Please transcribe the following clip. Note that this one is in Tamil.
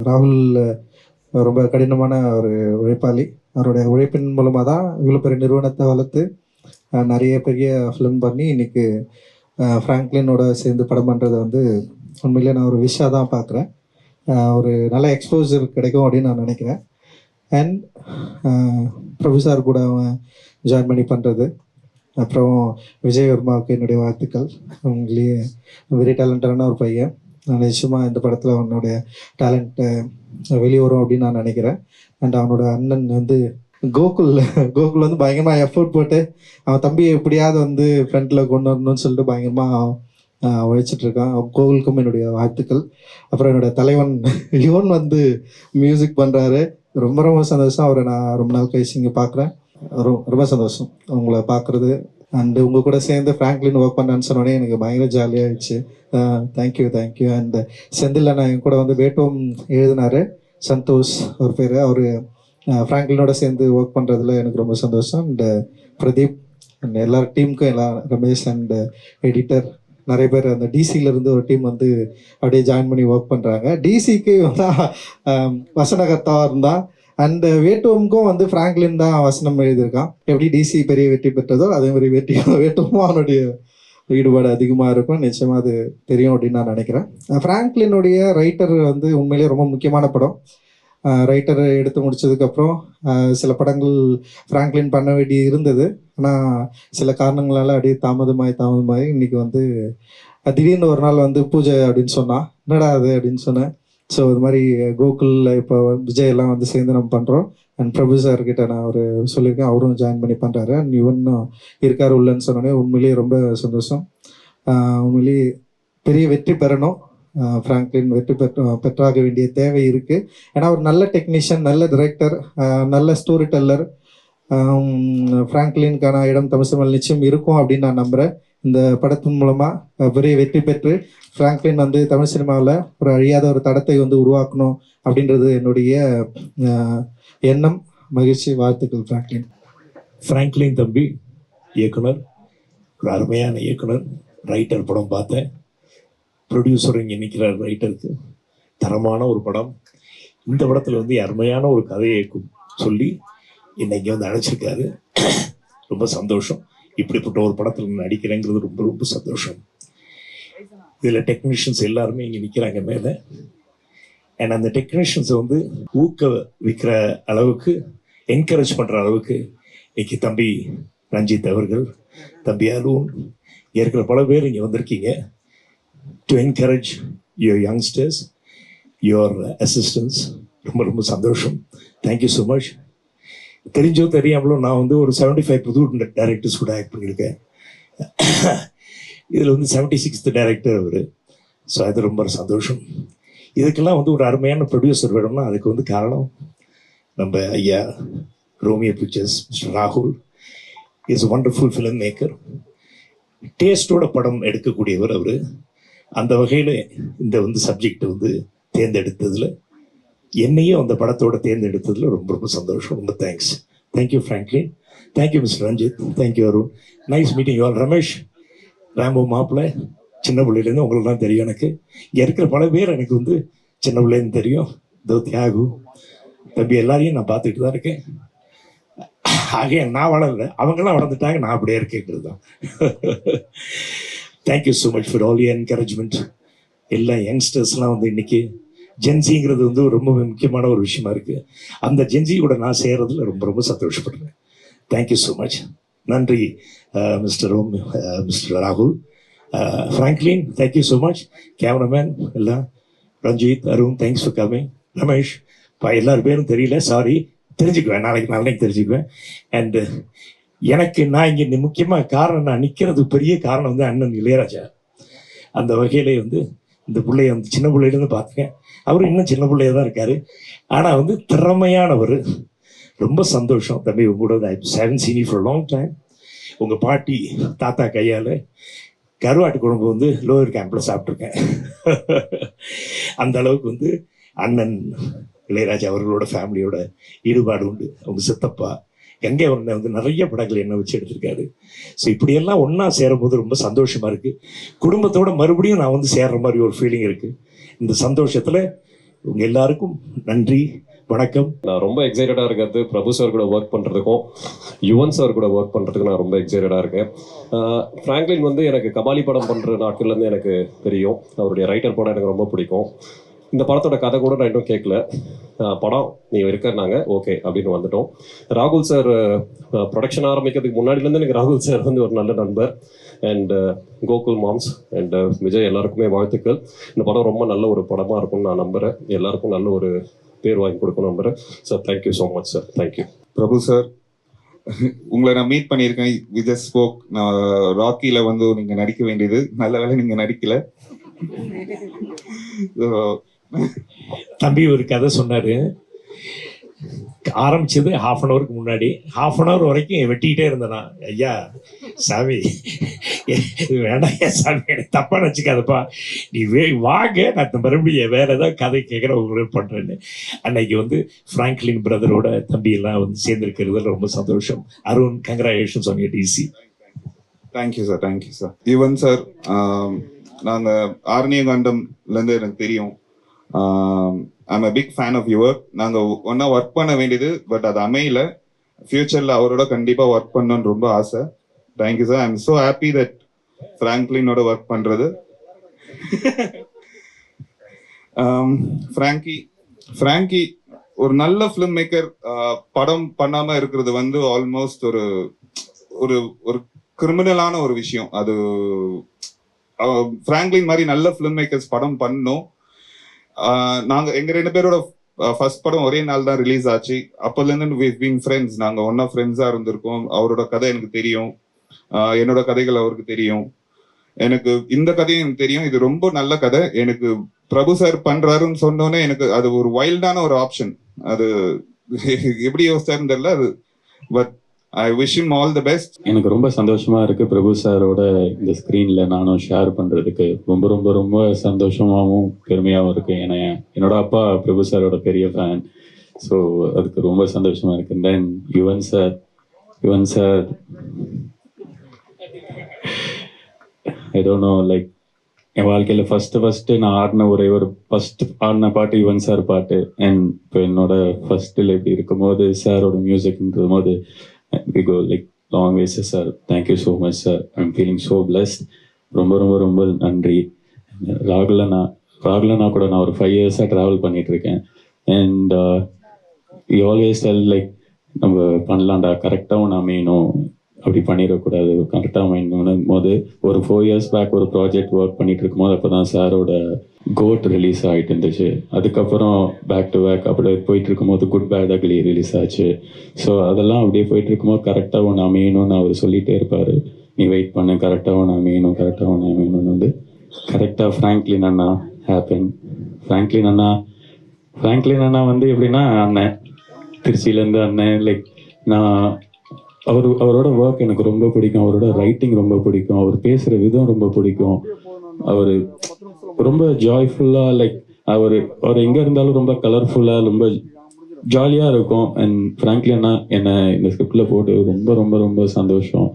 ராகுல் ரொம்ப கடினமான ஒரு உழைப்பாளி. அவருடைய உழைப்பின் மூலமாக தான் இவ்வளோ பெரிய நிறுவனத்தை வளர்த்து நிறைய பெரிய ஃபிலிம் பண்ணி இன்னைக்கு ஃப்ராங்க்லினோட சேர்ந்து படம் பண்ணுறதை வந்து உண்மையிலே நான் ஒரு விஷாக தான் பார்க்குறேன். ஒரு நல்ல எக்ஸ்போஜர் கிடைக்கும் அப்படின்னு நான் நினைக்கிறேன். அண்ட் பிரபு சார் கூட அவன் ஜாயின் பண்ணி பண்ணுறது, அப்புறம் விஜய் வர்மாவுக்கு என்னுடைய வாழ்த்துக்கள். அவங்களே வெரி டேலண்டடான ஒரு பையன். நான் நிச்சயமாக இந்த படத்தில் அவனுடைய டேலண்ட்டை வெளியே வரும் அப்படின்னு நான் நினைக்கிறேன். அண்ட் அவனோட அண்ணன் வந்து கோகுல் வந்து பயங்கரமாக எஃபோர்ட் போட்டு அவன் தம்பியை எப்படியாவது வந்து ஃப்ரண்ட்டில் கொண்டு வரணும்னு சொல்லிட்டு பயங்கரமாக உழைச்சிட்ருக்கான். கோகுலுக்கும் என்னுடைய வாழ்த்துக்கள். அப்புறம் என்னுடைய தலைவன் யுவன் வந்து மியூசிக் பண்ணுறாரு. ரொம்ப ரொம்ப சந்தோஷம். அவரை நான் ரொம்ப நாள் கழிச்சு இங்கே பார்க்குறேன். ரொம்ப சந்தோஷம் உங்களை பார்க்குறது. அண்டு உங்கள் கூட சேர்ந்து ஃப்ராங்க்லின் ஒர்க் பண்ணான்னு சொன்னோடனே எனக்கு பயங்கர ஜாலியாகிடுச்சு. தேங்க்யூ. அண்ட் செந்தில் நான் என் கூட வந்து வேட்டும் எழுதினார், சந்தோஷ் அவர் பேர். அவர் ஃப்ராங்க்லினோட சேர்ந்து ஒர்க் பண்ணுறதுல எனக்கு ரொம்ப சந்தோஷம். அண்டு பிரதீப் அண்ட் எல்லா டீமுக்கும் ரமேஷ் அண்ட் எடிட்டர் நிறைய பேர் அந்த டிசியிலேருந்து ஒரு டீம் வந்து அப்படியே ஜாயின் பண்ணி ஒர்க் பண்ணுறாங்க. டிசிக்கு வந்து வசனகர்த்தாவாக இருந்தால் அண்ட் வேட்டுவமுக்கும் வந்து ஃப்ராங்க்லின் தான் வசனம் எழுதியிருக்கான். எப்படி டிசி பெரிய வெற்றி பெற்றதோ அதே மாதிரி வேட்டுவமும் அவனுடைய ஈடுபாடு அதிகமாக இருக்கும். நிச்சயமாக அது தெரியும் அப்படின்னு நான் நினைக்கிறேன். ஃப்ராங்க்லினுடைய ரைட்டர் வந்து உண்மையிலேயே ரொம்ப முக்கியமான படம். ரைட்டர் எடுத்து முடித்ததுக்கப்புறம் சில படங்கள் ஃப்ராங்க்லின் பண்ண வேண்டி இருந்தது. ஆனால் சில காரணங்களால் அப்படியே தாமதமாகி இன்றைக்கி வந்து திடீர்னு ஒரு நாள் வந்து பூஜை அப்படின்னு சொன்னான். என்னடா அது அப்படின்னு சொன்னேன். ஸோ இது மாதிரி கோகுலில் இப்போ விஜய் எல்லாம் வந்து சேர்ந்து நம்ம பண்ணுறோம். அண்ட் பிரபு சார்கிட்ட நான் ஒரு சொல்லியிருக்கேன், அவரும் ஜாயின் பண்ணி பண்ணுறாரு. அண்ட் இவனும் இருக்கார் உள்ளன்னு சொன்னோடனே உண்மையிலேயே ரொம்ப சந்தோஷம். உண்மையிலேயே பெரிய வெற்றி பெறணும். ஃப்ராங்க்லின் வெற்றி பெற்றாக வேண்டிய தேவை இருக்குது. ஏன்னா ஒரு நல்ல டெக்னீஷியன், நல்ல டைரக்டர், நல்ல ஸ்டோரி டெல்லர். ஃப்ராங்க்லினுக்கான இடம் தமிழ் சினிமாவில் நிச்சயம் இருக்கும் அப்படின்னு நான் நம்புகிறேன். இந்த படத்தின் மூலமாக பெரிய வெற்றி பெற்று ஃப்ராங்க்லின் வந்து தமிழ் சினிமாவில் ஒரு அழியாத ஒரு தடத்தை வந்து உருவாக்கணும் அப்படின்றது என்னுடைய எண்ணம். மகிழ்ச்சி, வாழ்த்துக்கள் ஃப்ராங்க்லின். ஃப்ராங்க்லின் தம்பி இயக்குனர், ஒரு அருமையான இயக்குனர். ரைட்டர் படம் பார்த்தேன். ப்ரொடியூசர் இங்கே நிற்கிறார். ரைட்டருக்கு தரமான ஒரு படம். இந்த படத்தில் வந்து அருமையான ஒரு கதையை சொல்லி இன்னைக்கு வந்து அழைச்சிருக்காரு. ரொம்ப சந்தோஷம். இப்படிப்பட்ட ஒரு படத்தில் நடிக்கிறேங்கிறது ரொம்ப ரொம்ப சந்தோஷம். இதில் டெக்னீஷியன்ஸ் எல்லாருமே இங்கே நிற்கிறாங்க மேலே. அண்ட் அந்த டெக்னீஷியன்ஸை வந்து ஊக்குவிக்கிற அளவுக்கு, என்கரேஜ் பண்ணுற அளவுக்கு இன்னைக்கு தம்பி ரஞ்சித் அவர்கள், தம்பி அருண், இருக்கிற பல பேர் இங்கே வந்திருக்கீங்க. To encourage your youngsters, your assistance. ரொம்ப ரொம்ப சந்தோஷம். Thank you so much. தெரிஞ்சோ தெரியாமலோ நான் வந்து ஒரு 75 புது டைரக்டர்ஸ் கூட ஆக்ட் பண்ணியிருக்கேன். இதில் வந்து 76th டைரக்டர் அவர். ஸோ அது ரொம்ப சந்தோஷம். இதுக்கெல்லாம் வந்து ஒரு அருமையான ப்ரொடியூசர் வேணும்னா அதுக்கு வந்து காரணம் நம்ம ஐயா ரோமியோ பிக்சர்ஸ் மிஸ்டர் ராகுல் இஸ் வண்டர்ஃபுல் ஃபிலிம் மேக்கர். டேஸ்டோட படம் எடுக்கக்கூடியவர் அவர். அந்த வகையில் இந்த வந்து சப்ஜெக்ட் வந்து தேர்ந்தெடுத்ததில், என்னையும் அந்த படத்தோட தேர்ந்தெடுத்ததில் ரொம்ப ரொம்ப சந்தோஷம். ரொம்ப thank you Franklin. Thank you mister Ranjith. Thank you Arun. Nice meeting you all. Ramesh, Rambo மாப்பிள்ளை, சின்ன பிள்ளையிலேருந்து உங்களுக்கு தான் தெரியும். எனக்கு இங்கே இருக்கிற பல பேர் எனக்கு வந்து சின்ன பிள்ளைலேருந்து தெரியும். தியாகு தம்பி எல்லாரையும் நான் பார்த்துக்கிட்டு தான் இருக்கேன். ஆக நான் வளரல, அவங்களாம் வளர்ந்துட்டாங்க, நான் அப்படியே இருக்கேங்கிறது தான். Thank you so much for all your encouragement. எல்லா யங்ஸ்டர்ஸ்லாம் வந்து இன்னைக்கு ஜென்சிங்கிறது வந்து ரொம்ப முக்கியமான ஒரு விஷயமா இருக்குது. அந்த ஜென்சியோட நான் செய்கிறதுல ரொம்ப ரொம்ப சந்தோஷப்படுறேன். Thank you so much. நன்றி மிஸ்டர் ராகுல். Franklin, thank you so much. Cameraman எல்லாம், Ranjith, Arun, thanks for coming. Ramesh, எல்லாரும் பேரும் தெரியல, சாரி. தெரிஞ்சுக்குவேன், நாளைக்கு தெரிஞ்சுக்குவேன். அண்டு எனக்கு நான் இங்கே முக்கியமாக காரணம், நான் நிற்கிறது பெரிய காரணம் வந்து அண்ணன் இளையராஜா. அந்த வகையிலே வந்து இந்த பிள்ளைய வந்து சின்ன பிள்ளையிலேருந்து பார்த்துக்கேன். அவரும் இன்னும் சின்ன பிள்ளைய தான் இருக்கார். ஆனால் வந்து திறமையானவர். ரொம்ப சந்தோஷம் தம்பி உங்களோட. I haven't seen you for long time. உங்கள் பாட்டி தாத்தா கையால் கருவாட்டு குழம்பு வந்து லோயர் கேம்பில் சாப்பிட்ருக்கேன். அந்த அளவுக்கு வந்து அண்ணன் இளையராஜா அவர்களோட ஃபேமிலியோட ஈடுபாடு உண்டு. அவங்க சித்தப்பா கங்கை அவர்களை வந்து நிறைய படங்கள் என்ன வச்சு எடுத்திருக்காரு. ஸோ இப்படியெல்லாம் ஒன்றா சேரும்போது ரொம்ப சந்தோஷமாக இருக்குது. குடும்பத்தோட மறுபடியும் நான் வந்து சேர்ற மாதிரி ஒரு ஃபீலிங் இருக்குது. இந்த சந்தோஷத்தில் உங்கள் எல்லாருக்கும் நன்றி, வணக்கம். நான் ரொம்ப எக்ஸைட்டடாக இருக்கிறது பிரபு சார் கூட ஒர்க் பண்ணுறதுக்கும் யுவன் சார் கூட ஒர்க் பண்ணுறதுக்கும் நான் ரொம்ப எக்ஸைட்டடாக இருக்கேன். ஃப்ராங்க்லின் வந்து எனக்கு கபாலி படம் பண்ணுற நாட்கள்லேருந்து எனக்கு தெரியும். அவருடைய ரைட்டர் படம் எனக்கு ரொம்ப பிடிக்கும். இந்த படத்தோட கதை கூட நான் இன்னும் கேட்கல. படம் நீ இருக்கிறனாங்க ஓகே அப்படின்னு வந்துட்டோம். ராகுல் சார் ப்ரொடக்ஷன் ஆரம்பிக்கிறதுக்கு முன்னாடிலேருந்து எனக்கு ராகுல் சார் வந்து ஒரு நல்ல நண்பர். And Gokul moms and Vijay எல்லாருக்குமே வாழ்த்துக்கள். இந்த படம் ரொம்ப நல்ல ஒரு படமாக இருக்கும்னு நான் நம்புகிறேன். எல்லாருக்கும் நல்ல ஒரு பேர் வாங்கி கொடுக்கணும் நம்புகிறேன். Sir thank you so much sir. Thank you. Prabhu sir, உங்களை நான் மீட் பண்ணியிருக்கேன். We just spoke. நான் ராக்கியில் வந்து நீங்கள் நடிக்க வேண்டியது, நல்ல வேளை நீங்கள் நடிக்கல. தம்பி ஒரு கதை சொன்னார். ஆரம்பிச்சது ஹாஃப் அன் ஹவருக்கு முன்னாடி, ஹாஃப் அன் ஹவர் வரைக்கும் வெட்டிக்கிட்டே இருந்தேனா. ஐயா சாமி வேண்டாம், ஐயா சாமி எனக்கு தப்பா நினச்சிக்காதப்பா, நீ வாங்க, நான் மறுபடியும் வேற ஏதாவது கதை கேட்குற உங்களுக்கு பண்ணுறேன்னு. அன்னைக்கு வந்து ஃப்ராங்க்லின் பிரதரோட தம்பி எல்லாம் வந்து சேர்ந்துருக்கிறதுல ரொம்ப சந்தோஷம். Arun, congratulations on your DC. Thank you sir, thank you sir. Yuvan sir, நாங்கள் ஆர்னியகாண்டம்லேருந்து எனக்கு தெரியும். I'm a big fan of your. நாங்கள் ஒன்றா ஒர்க் பண்ண வேண்டியது, பட் அது அமையல. ஃபியூச்சரில் அவரோட கண்டிப்பாக ஒர்க் பண்ணணும்னு ரொம்ப ஆசை. Thank you sir. I'm so happy that ஃப்ராங்க்லினோட ஒர்க் பண்ணுறது. ஃப்ராங்கி ஒரு நல்ல ஃபிலிம் மேக்கர். படம் பண்ணாமல் இருக்கிறது வந்து ஆல்மோஸ்ட் ஒரு ஒரு ஒரு கிரிமினலான ஒரு விஷயம். அது ஃப்ராங்க்லின் மாதிரி நல்ல ஃபிலிம் மேக்கர்ஸ் படம் பண்ணணும். நாங்கள் எங்கள் 2 பேரோட ஃபர்ஸ்ட் படம் ஒரே நாள் தான் ரிலீஸ் ஆச்சு. அப்போலேருந்து we've been friends. நாங்கள் ஒன்றா ஃப்ரெண்ட்ஸாக இருந்திருக்கோம். அவரோட கதை எனக்கு தெரியும், என்னோட கதைகள் அவருக்கு தெரியும், எனக்கு இந்த கதையும் எனக்கு தெரியும். இது ரொம்ப நல்ல கதை. எனக்கு பிரபு சார் பண்ணுறாருன்னு சொன்னோன்னே எனக்கு அது ஒரு வைல்டான ஒரு ஆப்ஷன். அது எப்படி யோசிச்சாருன்னு தெரியல அது. But I wish him all the best. எனக்கு ரொம்ப சந்தோஷமா இருக்கு பிரபு சாரோட இந்த ஸ்க்ரீன்ல நானும் ஷேர் பண்றதுக்கு. ரொம்ப ரொம்ப ரொம்ப சந்தோஷமாகவும் பெருமையாகவும் இருக்கு. ஏன்னா என்னோட அப்பா பிரபு சாரோட பெரிய ஃபேன். ஸோ அதுக்கு ரொம்ப சந்தோஷமா இருக்கு. Then Yuvan sir I don't know, like என் வாழ்க்கையில் ஃபர்ஸ்ட் நான் ஆடின ஒரே ஒரு ஆடின பாட்டு யுவன் சார் பாட்டு. அண்ட் இப்போ என்னோட ஃபர்ஸ்டில் இப்படி இருக்கும்போது சாரோட மியூசிக்ன்ற போது we go like long ways, sir. Thank you so much, sir. I'm feeling so blessed. ரொம்ப ரொம்ப ரொம்ப நன்றி. ராகுலனா கூட நான் ஒரு 5 years ட்ராவல் பண்ணிட்டு இருக்கேன். And you always tell like நம்ம பண்ணலாம்டா, கரெக்டாகவும் நான் அமையணும், அப்படி பண்ணிடக்கூடாது, கரெக்டாக அமையணும் போது ஒரு 4 years பேக் ஒரு ப்ராஜெக்ட் ஒர்க் பண்ணிட்டு இருக்கும்போது அப்போ தான் சாரோட கோட் ரிலீஸ் ஆகிட்டு இருந்துச்சு. அதுக்கப்புறம் பேக் டு பேக் அப்படியே போயிட்டு இருக்கும்போது குட் பேட் அக்லி ரிலீஸ் ஆச்சு. ஸோ அதெல்லாம் அப்படியே போயிட்டு இருக்கும்போது கரெக்டாக ஒன்று அமையணும்னு அவர் சொல்லிகிட்டே இருப்பார். நீ வெயிட் பண்ணு, கரெக்டாக ஒன்று அமையணும்னு வந்து கரெக்டாக ஃப்ராங்க்லின் அண்ணா ஹேப்பன். ஃப்ராங்க்லின் அண்ணா வந்து எப்படின்னா அண்ணன், திருச்சியிலேருந்து அண்ணன். லைக் நான் அவரோட ஒர்க் எனக்கு ரொம்ப பிடிக்கும். அவரோட ரைட்டிங் ரொம்ப பிடிக்கும். அவர் பேசுகிற விதம் ரொம்ப பிடிக்கும். அவர் ரொம்ப ஜாய்ஃபுல்லாக, லைக் அவர் எங்கே இருந்தாலும் ரொம்ப கலர்ஃபுல்லாக, ரொம்ப ஜாலியாக இருக்கும். அண்ட் ஃப்ராங்க்லின் அண்ணா என்னை இந்த ஸ்கிரிப்டில் போட்டு ரொம்ப ரொம்ப ரொம்ப சந்தோஷம்.